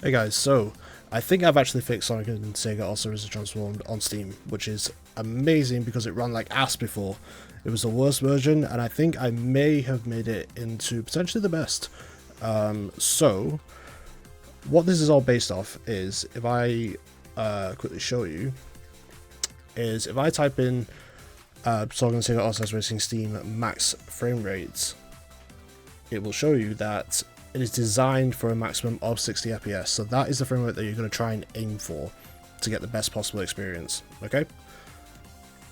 Hey guys, so I think I've actually fixed Sonic and Sega Also Risen Transformed on Steam, which is amazing because it ran like ass before. It was the worst version, and I think I may have made it into potentially the best. So, what this is all based off is, if I quickly show you, is if I type in Sonic and Sega Also Racing Steam max frame rates, it will show you that it is designed for a maximum of 60 FPS, so that is the frame rate that you're going to try and aim for to get the best possible experience, okay?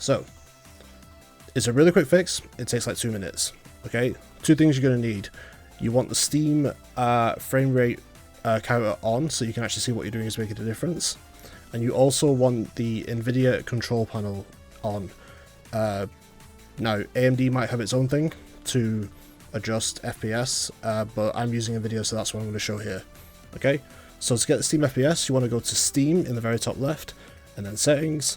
So, it's a really quick fix, it takes like 2 minutes, okay? Two things you're going to need. You want the Steam frame rate counter on, so you can actually see what you're doing is making a difference. And you also want the Nvidia control panel on. Now, AMD might have its own thing to adjust FPS, but I'm using a video, so that's what I'm going to show here. Okay, so to get the Steam FPS, you want to go to Steam in the very top left, and then Settings,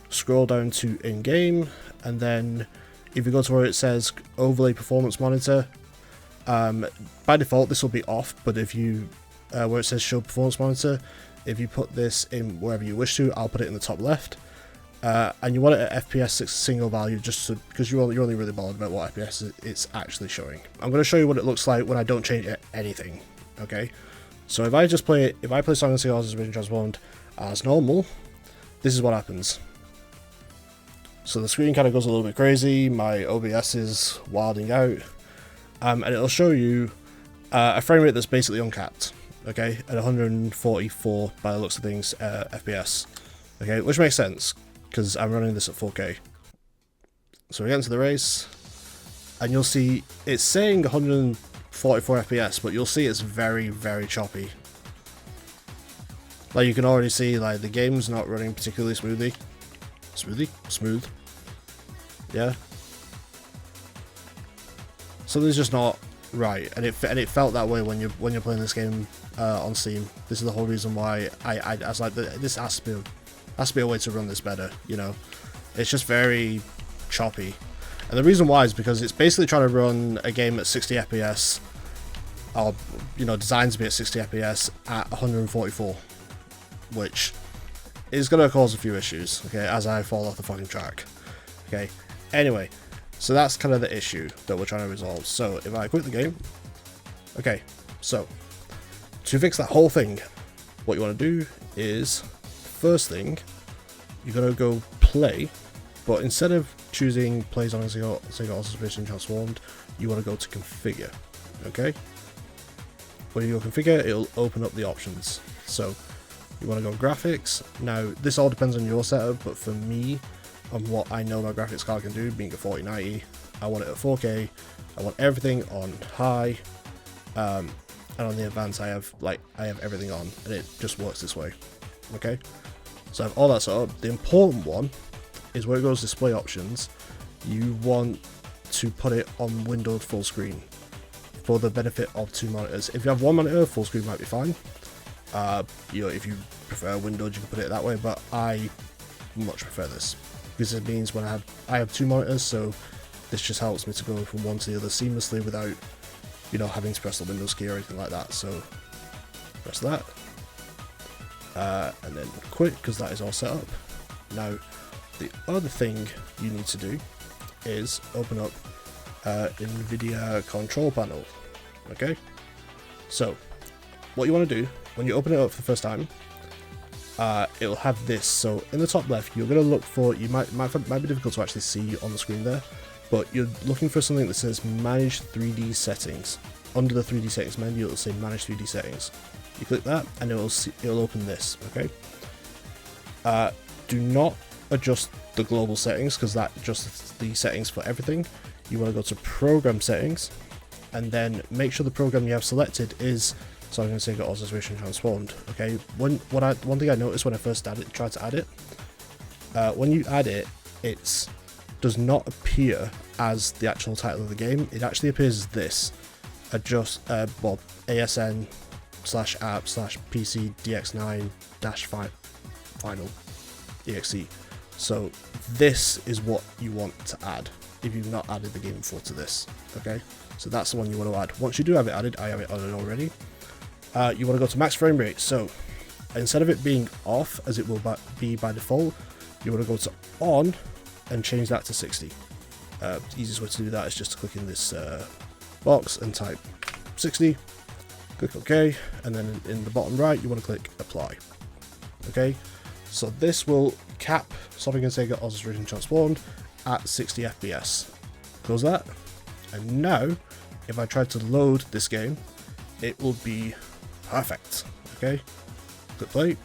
scroll down to In-Game, and then if you go to where it says Overlay Performance Monitor, by default this will be off, but if you, where it says Show Performance Monitor, if you put this in wherever you wish to, I'll put it in the top left. And you want it at FPS single value, just because you're only really bothered about what FPS it's actually showing. I'm going to show you what it looks like when I don't change anything. Okay, so if I just play Sonic and Sega Also Risen Transformed as normal, this is what happens. So the screen kind of goes a little bit crazy. My OBS is wilding out, and it'll show you a frame rate that's basically uncapped. Okay, at 144 by the looks of things FPS. Okay, which makes sense, because I'm running this at 4K. So we get into the race, and you'll see it's saying 144 FPS, but you'll see it's very choppy. Like, you can already see, like, the game's not running particularly smooth. Yeah. Something's just not right, and it felt that way when you're playing this game on Steam. This is the whole reason why I was like, this has to be a way to run this better, you know. It's just very choppy, and the reason why is because it's basically trying to run a game at 60 FPS, or, you know, designed to be at 60 FPS at 144, which is going to cause a few issues, okay, as I fall off the fucking track. Okay, anyway, so that's kind of the issue that we're trying to resolve. So if I quit the game, okay, so to fix that whole thing, what you want to do is, first thing, you're going to go play, but instead of choosing plays on Sega Also Racing Transformed, you want to go to configure. Okay, when you go configure, it'll open up the options. So you want to go graphics. Now this all depends on your setup, but for me, on what I know my graphics card can do, being a 4090, I want it at 4K. I want everything on high, and on the advanced I have everything on, and it just works this way. Okay, so I have all that set up. The important one is where it goes display options. You want to put it on windowed full screen for the benefit of 2 monitors. If you have 1 monitor, full screen might be fine. You know, if you prefer windowed, you can put it that way, but I much prefer this, because it means when I have 2 monitors, so this just helps me to go from one to the other seamlessly without, you know, having to press the Windows key or anything like that. So press that, and then quit, because that is all set up. Now the other thing you need to do is open up Nvidia control panel. Okay, so what you want to do when you open it up for the first time, it'll have this. So in the top left, you're going to look for, might be difficult to actually see on the screen there, but you're looking for something that says Manage 3D Settings. Under the 3D Settings menu, it'll say Manage 3D Settings. You click that, and it'll open this. Okay. Do not adjust the global settings, because that adjusts the settings for everything. You want to go to Program Settings, and then make sure the program you have selected is Sonic and Sega Also Racing Transformed. Okay. One thing I noticed when I first tried to add it, when you add it, it does not appear as the actual title of the game. It actually appears as this: ASN /app /PC DX9 final exe. So this is what you want to add if you've not added the game before to this. Okay, so that's the one you want to add. Once you do have it added, I have it added already. you want to go to max frame rate. So instead of it being off as it will be by default, you want to go to on and change that to 60. The easiest way to do that is just to click in this box and type 60, click OK, and then in the bottom right you want to click apply. Okay, so this will cap Sonic and Sega Oz Originally Transformed at 60 FPS. Close that, and now if I try to load this game, it will be perfect. Okay, click play,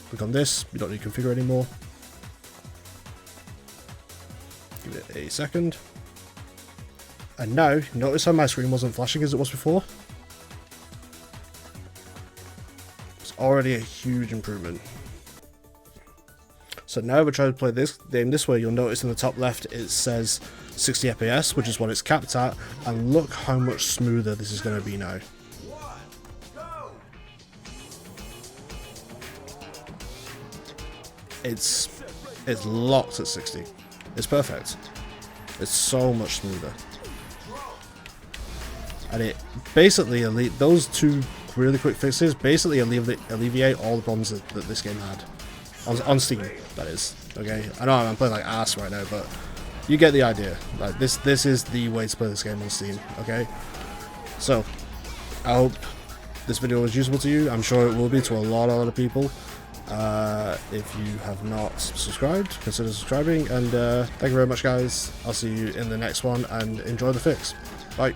click on this, we don't need to configure anymore. Give it a second. And now, notice how my screen wasn't flashing as it was before? It's already a huge improvement. So now if we try to play this game this way, you'll notice in the top left it says 60 FPS, which is what it's capped at, and look how much smoother this is going to be now. It's locked at 60. It's perfect. It's so much smoother. And it basically, those two really quick fixes basically alleviate all the problems that this game had. On Steam, that is. Okay, I know I'm playing like ass right now, but you get the idea. Like this is the way to play this game on Steam. Okay, so I hope this video was useful to you. I'm sure it will be to a lot of people. If you have not subscribed, consider subscribing, and thank you very much, guys. I'll see you in the next one, and enjoy the fix. Bye.